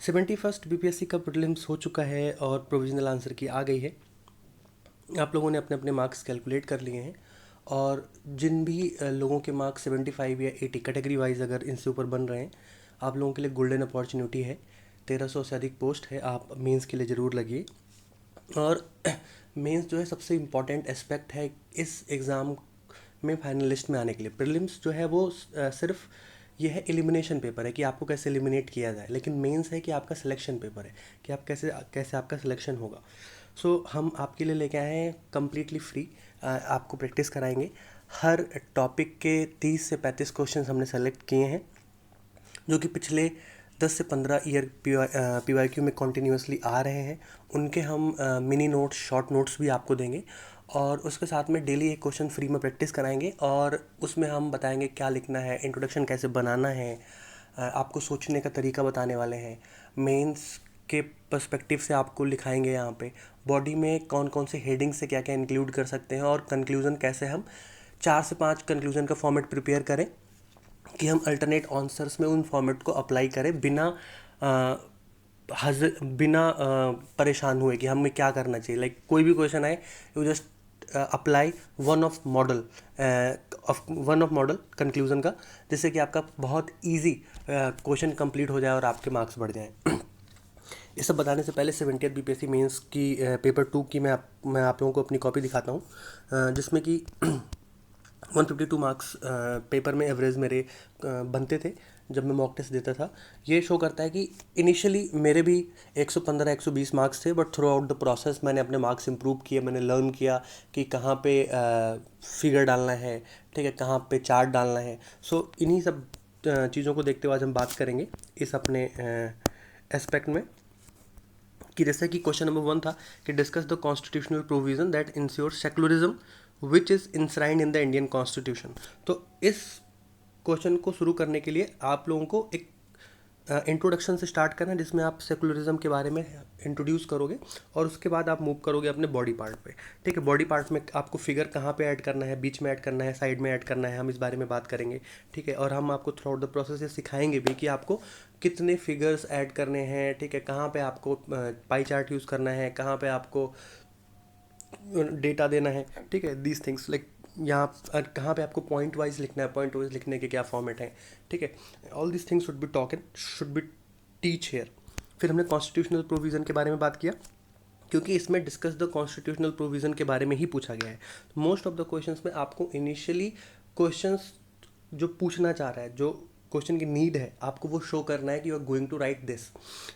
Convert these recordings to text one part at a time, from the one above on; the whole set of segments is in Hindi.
71st बीपीएससी का प्रीलिम्स हो चुका है और प्रोविजनल आंसर की आ गई है। आप लोगों ने अपने अपने मार्क्स कैलकुलेट कर लिए हैं और जिन भी लोगों के मार्क्स 75 या 80 कैटेगरी वाइज अगर इनसे ऊपर बन रहे हैं, आप लोगों के लिए गोल्डन अपॉर्चुनिटी है। 1300 से अधिक पोस्ट है, आप मेंस के लिए ज़रूर लगिए। और मेंस जो है सबसे इम्पॉर्टेंट एस्पेक्ट है इस एग्ज़ाम में फाइनलिस्ट में आने के लिए। प्रीलिम्स जो है वो सिर्फ ये है एलिमिनेशन पेपर है कि आपको कैसे एलिमिनेट किया जाए, लेकिन मेंस है कि आपका सिलेक्शन पेपर है कि आप कैसे कैसे आपका सिलेक्शन होगा। हम आपके लिए लेके आए हैं कम्प्लीटली फ्री। आपको प्रैक्टिस कराएंगे। हर टॉपिक के 30 से 35 क्वेश्चन हमने सेलेक्ट किए हैं जो कि पिछले 10 से 15 ईयर पीवाईक्यू में कॉन्टीन्यूसली आ रहे हैं। उनके हम मिनी नोट्स, शॉर्ट नोट्स भी आपको देंगे और उसके साथ में डेली एक क्वेश्चन फ्री में प्रैक्टिस कराएंगे और उसमें हम बताएंगे क्या लिखना है, इंट्रोडक्शन कैसे बनाना है, आपको सोचने का तरीका बताने वाले हैं। मेंस के पर्सपेक्टिव से आपको लिखाएंगे यहाँ पे बॉडी में कौन कौन से हेडिंग से क्या क्या इंक्लूड कर सकते हैं और कंक्लूज़न कैसे हम 4 से 5 कंक्लूज़न का फॉर्मेट प्रिपेयर करें कि हम अल्टरनेट आंसर्स में उन फॉर्मेट को अप्लाई करें बिना परेशान हुए कि हमें क्या करना चाहिए। लाइक कोई भी क्वेश्चन आए, you just apply one of model conclusion का, जिससे कि आपका बहुत इजी क्वेश्चन कंप्लीट हो जाए और आपके मार्क्स बढ़ जाएं। ये सब बताने से पहले 70th बीपीएससी मेंस की पेपर 2 की मैं आप लोगों को अपनी कॉपी दिखाता हूँ, जिसमें कि 152 मार्क्स पेपर में एवरेज मेरे बनते थे जब मैं मॉक टेस्ट देता था। ये शो करता है कि इनिशियली मेरे भी 115 120 मार्क्स थे, but through out the process मैंने अपने मार्क्स इंप्रूव किए। मैंने लर्न किया कि कहाँ पे फिगर डालना है, ठीक है, कहाँ पे चार्ट डालना है। इन्हीं सब चीज़ों को देखते हुए आज हम बात करेंगे इस अपने एस्पेक्ट में कि जैसे कि क्वेश्चन नंबर 1 था कि discuss the constitutional provision that ensures secularism which is enshrined in the Indian constitution. तो इस क्वेश्चन को शुरू करने के लिए आप लोगों को एक इंट्रोडक्शन से स्टार्ट करना है, जिसमें आप सेकुलरिज्म के बारे में इंट्रोड्यूस करोगे और उसके बाद आप मूव करोगे अपने बॉडी पार्ट पे। ठीक है, बॉडी पार्ट में आपको फिगर कहाँ पे ऐड करना है, बीच में ऐड करना है, साइड में ऐड करना है, हम इस बारे में बात करेंगे। ठीक है, और हम आपको थ्रू आउट द प्रोसेस ये सिखाएंगे भी कि आपको कितने फिगर्स ऐड करने हैं। ठीक है, कहाँ पे आपको पाई चार्ट यूज़ करना है, कहाँ पे आपको डेटा देना है। ठीक है, दीज थिंग्स लाइक यहाँ कहाँ पे आपको पॉइंट वाइज लिखना है, पॉइंट वाइज लिखने के क्या फॉर्मेट है। ठीक है, all this things should be talk and should be teach here. फिर हमने कॉन्स्टिट्यूशनल प्रोविज़न के बारे में बात किया, क्योंकि इसमें डिस्कस द कॉन्स्टिट्यूशनल प्रोविज़न के बारे में ही पूछा गया है। मोस्ट ऑफ द क्वेश्चंस में आपको इनिशियली क्वेश्चंस जो पूछना चाह रहा है, जो क्वेश्चन की नीड है, आपको वो शो करना है कि you are going to write this.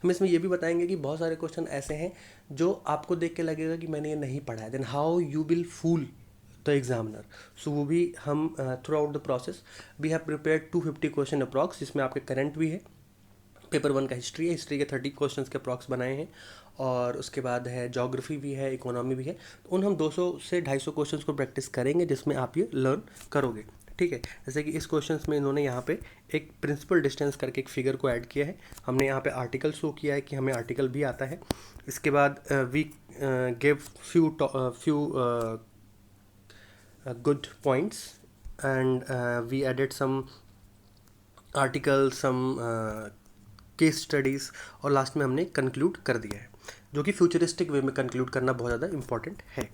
हम इसमें ये भी बताएंगे कि बहुत सारे क्वेश्चन ऐसे हैं जो आपको देख के लगेगा कि मैंने ये नहीं पढ़ा है, then how you will fool the examiner. वो भी हम throughout the process we have prepared 250 question approx, जिसमें आपके करंट भी है, पेपर 1 का हिस्ट्री है, हिस्ट्री के 30 क्वेश्चंस के अप्रॉक्स बनाए हैं, और उसके बाद है जोग्राफी भी है, इकोनॉमी भी है। तो उन हम 200 से 250 क्वेश्चंस को प्रैक्टिस करेंगे, जिसमें आप ये लर्न करोगे। ठीक है, जैसे कि इस क्वेश्चंस में इन्होंने यहाँ पे एक प्रिंसिपल डिस्टेंस करके एक फिगर को ऐड किया है। हमने यहाँ पे आर्टिकल शो किया है कि हमें आर्टिकल भी आता है। इसके बाद we give few good points and we added some articles, some case studies, और लास्ट में हमने कंक्लूड कर दिया है, जो कि फ्यूचरिस्टिक वे में कंक्लूड करना बहुत ज़्यादा इंपॉर्टेंट है।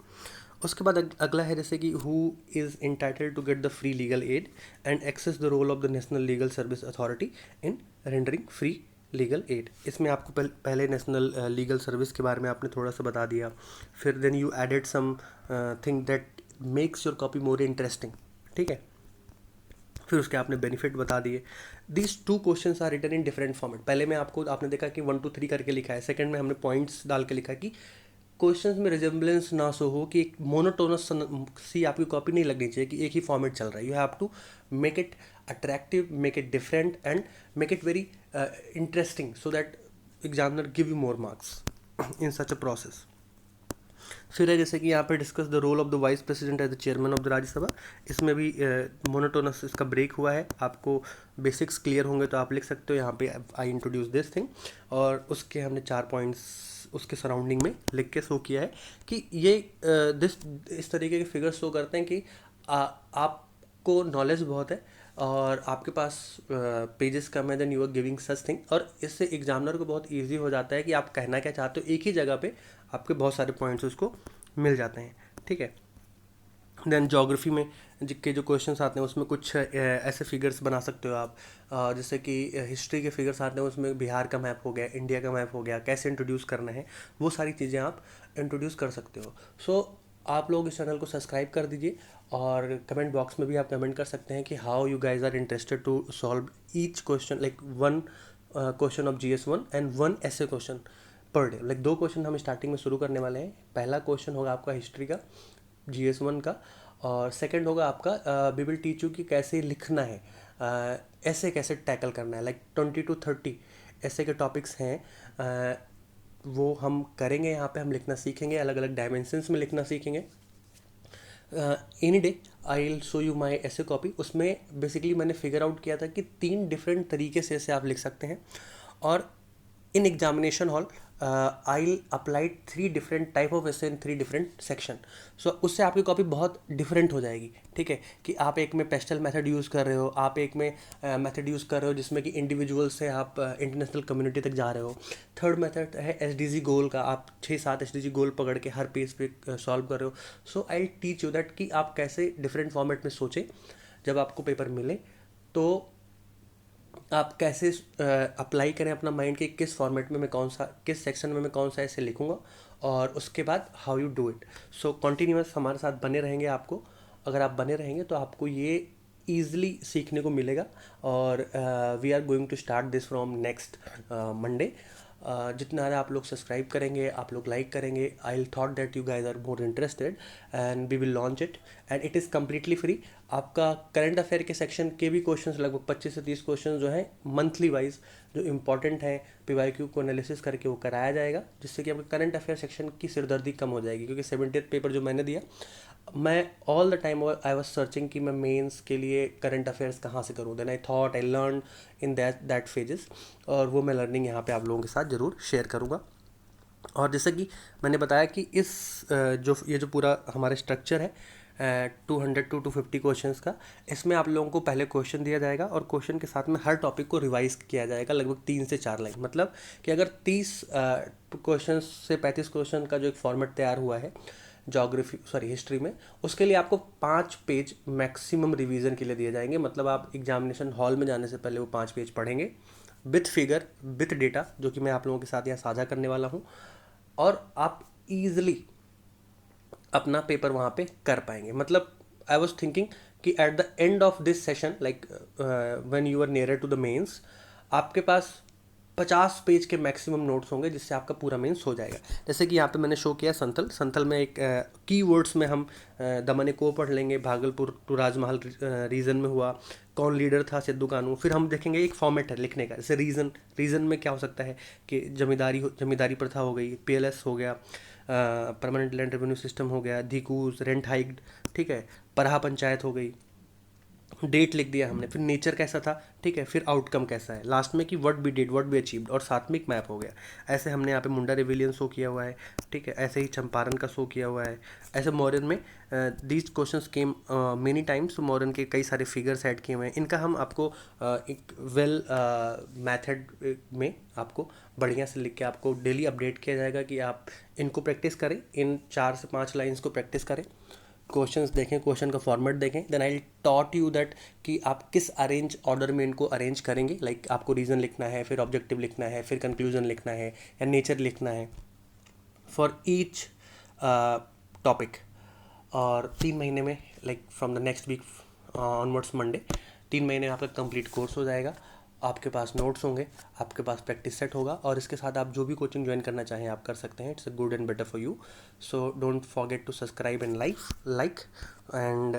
उसके बाद अगला है जैसे कि who is entitled to get the free legal aid and access the role of the national legal service authority in rendering free legal aid. इसमें आपको पहले नेशनल लीगल सर्विस के बारे में आपने थोड़ा सा बता दिया। फिर then you added something that makes your copy more interesting. ठीक है, फिर उसके आपने बेनिफिट बता दिए। These 2 questions are written in different format. पहले में आपने देखा कि 1 2 3 करके लिखा है, सेकंड में हमने पॉइंट्स डाल के लिखा कि क्वेश्चंस में रिजेम्बलेंस ना सो हो कि एक मोनोटोनस सी आपकी कॉपी नहीं लगनी चाहिए कि एक ही फॉर्मेट चल रहा है। You have to make it attractive, make it different and make it very interesting so that examiner give you more marks in such a process. फिर है जैसे कि यहाँ पे discuss the role of the vice president as the chairman of the Rajya Sabha. इसमें भी मोनोटोनस इसका ब्रेक हुआ है। आपको बेसिक्स क्लियर होंगे तो आप लिख सकते हो यहाँ पे आई इंट्रोड्यूस दिस थिंग, और उसके हमने 4 पॉइंट्स उसके सराउंडिंग में लिख के शो किया है कि ये इस तरीके के फिगर्स शो करते हैं कि आपको नॉलेज बहुत है और आपके पास पेजेस कम है, then you are giving such thing, और इससे एग्जामिनर को बहुत ईजी हो जाता है कि आप कहना क्या चाहते हो, एक ही जगह पे आपके बहुत सारे पॉइंट्स उसको मिल जाते हैं, ठीक है। देन ज्योग्राफी में के जो क्वेश्चंस आते हैं उसमें कुछ ऐसे फिगर्स बना सकते हो आप, जैसे कि हिस्ट्री के फिगर्स आते हैं उसमें बिहार का मैप हो गया, इंडिया का मैप हो गया, कैसे इंट्रोड्यूस करना है, वो सारी चीज़ें आप इंट्रोड्यूस कर सकते हो। सो आप लोग इस चैनल को सब्सक्राइब कर दीजिए, और कमेंट बॉक्स में भी आप कमेंट कर सकते हैं कि how you guys are interested to solve each question, like one question of GS1 and one ऐसे क्वेश्चन पर डे। लाइक 2 क्वेश्चन हम स्टार्टिंग में शुरू करने वाले हैं। पहला क्वेश्चन होगा आपका हिस्ट्री का, GS1 का, और सेकंड होगा आपका वी विल टीच यू कि कैसे लिखना है, ऐसे कैसे टैकल करना है, लाइक 20 to 30 ऐसे के टॉपिक्स हैं, वो हम करेंगे। यहाँ पे हम लिखना सीखेंगे, अलग अलग डायमेंशंस में लिखना सीखेंगे। Any day I will show you माई ऐसे कॉपी। उसमें बेसिकली मैंने फिगर आउट किया था कि 3 डिफरेंट तरीके से ऐसे आप लिख सकते हैं, और in examination hall I will applied 3 different type of ऐसे इन 3 डिफरेंट सेक्शन। सो उससे आपकी कॉपी बहुत डिफरेंट हो जाएगी, ठीक है, कि आप एक में पेस्टल मेथड यूज़ कर रहे हो, आप एक में मेथड यूज़ कर रहे हो जिसमें कि इंडिविजुअल से आप इंटरनेशनल कम्युनिटी तक जा रहे हो। थर्ड मेथड है SDG गोल का, आप 6-7 SDG गोल पकड़ के हर पेज पे सॉल्व कर रहे हो। सो आई टीच यू दैट कि आप कैसे डिफरेंट फॉर्मेट में सोचें, जब आपको पेपर मिले तो आप कैसे अप्लाई करें अपना माइंड कि किस फॉर्मेट में मैं कौन सा, किस सेक्शन में मैं कौन सा ऐसे लिखूंगा, और उसके बाद how you do it. So continuous हमारे साथ बने रहेंगे। आपको, अगर आप बने रहेंगे तो आपको ये ईजिली सीखने को मिलेगा, और we are going to start this from next Monday. जितना ज़्यादा आप लोग सब्सक्राइब करेंगे, आप लोग लाइक करेंगे, I thought that you guys are more interested, and we will launch it, and it is completely free. आपका करंट अफेयर के सेक्शन के भी क्वेश्चंस, लगभग 25 से 30 क्वेश्चन जो हैं मंथली वाइज जो इंपॉर्टेंट हैं, PYQ को एनालिसिस करके वो कराया जाएगा, जिससे कि आपका करंट अफेयर सेक्शन की सिरदर्दी कम हो जाएगी। क्योंकि 70th पेपर जो मैंने दिया, मैं all the time I was searching कि मैं मेंस के लिए करंट अफेयर्स कहाँ से करूँ। Then I thought I learn in that phases, और वो मैं लर्निंग यहाँ पे आप लोगों के साथ ज़रूर शेयर करूँगा। और जैसे कि मैंने बताया कि इस जो पूरा हमारा स्ट्रक्चर है 200 to 250 क्वेश्चंस का, इसमें आप लोगों को पहले क्वेश्चन दिया जाएगा, और क्वेश्चन के साथ में हर टॉपिक को रिवाइज किया जाएगा लगभग 3 से 4 लाइन। मतलब कि अगर 30 क्वेश्चन से 35 क्वेश्चन का जो एक फॉर्मेट तैयार हुआ है हिस्ट्री में, उसके लिए आपको 5 पेज मैक्सिमम रिवीजन के लिए दिए जाएंगे। मतलब आप एग्जामिनेशन हॉल में जाने से पहले वो 5 पेज पढ़ेंगे, विथ फिगर, विथ डेटा, जो कि मैं आप लोगों के साथ यहाँ साझा करने वाला हूँ, और आप ईजिली अपना पेपर वहाँ पे कर पाएंगे। मतलब आई वॉज थिंकिंग कि at the end of this session, like when you are nearer to the mains, आपके पास 50 पेज के मैक्सिमम नोट्स होंगे, जिससे आपका पूरा मेंस हो जाएगा। जैसे कि यहाँ पे मैंने शो किया संथल में एक कीवर्ड्स में हम दमन को पढ़ लेंगे, भागलपुर टू राजमहल रीजन में हुआ, कौन लीडर था, सिद्धू कानू। फिर हम देखेंगे एक फॉर्मेट है लिखने का, जैसे रीजन में क्या हो सकता है कि जमींदारी प्रथा हो गई, PLS हो गया, परमानेंट लैंड रेवेन्यू सिस्टम हो गया, धीकूस, रेंट हाइक्ड, ठीक है, परहा पंचायत हो गई, डेट लिख दिया हमने, फिर नेचर कैसा था, ठीक है, फिर आउटकम कैसा है, लास्ट में कि what we did, what we achieved, और साथ में एक मैप हो गया। ऐसे हमने यहाँ पे मुंडा रिविलियन शो किया हुआ है, ठीक है, ऐसे ही चंपारण का शो किया हुआ है। ऐसे मॉडर्न में these questions came many times, modern के कई सारे फिगर्स ऐड किए हुए हैं। इनका हम आपको एक वेल मैथड में आपको बढ़िया से लिख के आपको डेली अपडेट किया जाएगा कि आप इनको प्रैक्टिस करें, इन 4 से 5 लाइन्स को प्रैक्टिस करें, क्वेश्चंस देखें, क्वेश्चन का फॉर्मेट देखें, then I taught you that कि आप किस अरेंज ऑर्डर में इनको अरेंज करेंगे। लाइक आपको रीज़न लिखना है, फिर ऑब्जेक्टिव लिखना है, फिर कंक्लूजन लिखना है, या नेचर लिखना है फॉर ईच टॉपिक। और 3 महीने में, like from the next week onwards Monday, 3 महीने में आपका कंप्लीट कोर्स हो जाएगा। आपके पास नोट्स होंगे, आपके पास प्रैक्टिस सेट होगा, और इसके साथ आप जो भी कोचिंग ज्वाइन करना चाहें आप कर सकते हैं। It's a good and better for you. So don't forget to subscribe and like and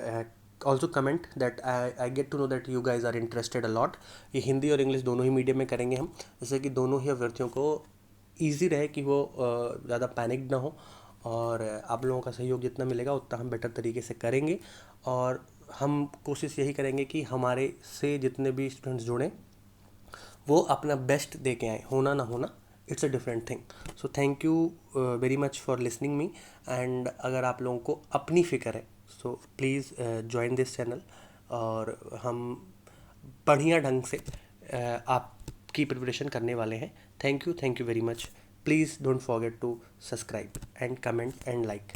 also comment that I get to know that you guys are interested a lot. ये हिंदी और इंग्लिश दोनों ही मीडियम में करेंगे हम, जैसे कि दोनों ही अभ्यर्थियों को ईजी रहे, कि वो ज़्यादा पैनिक ना हो, और आप लोगों का सहयोग जितना मिलेगा उतना हम बेटर तरीके से करेंगे। और हम कोशिश यही करेंगे कि हमारे से जितने भी स्टूडेंट्स जुड़ें वो अपना बेस्ट दे के आए, होना ना होना it's a different thing. So thank you very much for listening me. And अगर आप लोगों को अपनी फ़िक्र है, so please join this channel, और हम बढ़िया ढंग से आपकी प्रिपरेशन करने वाले हैं। Thank you very much. Please don't forget to subscribe and comment and like.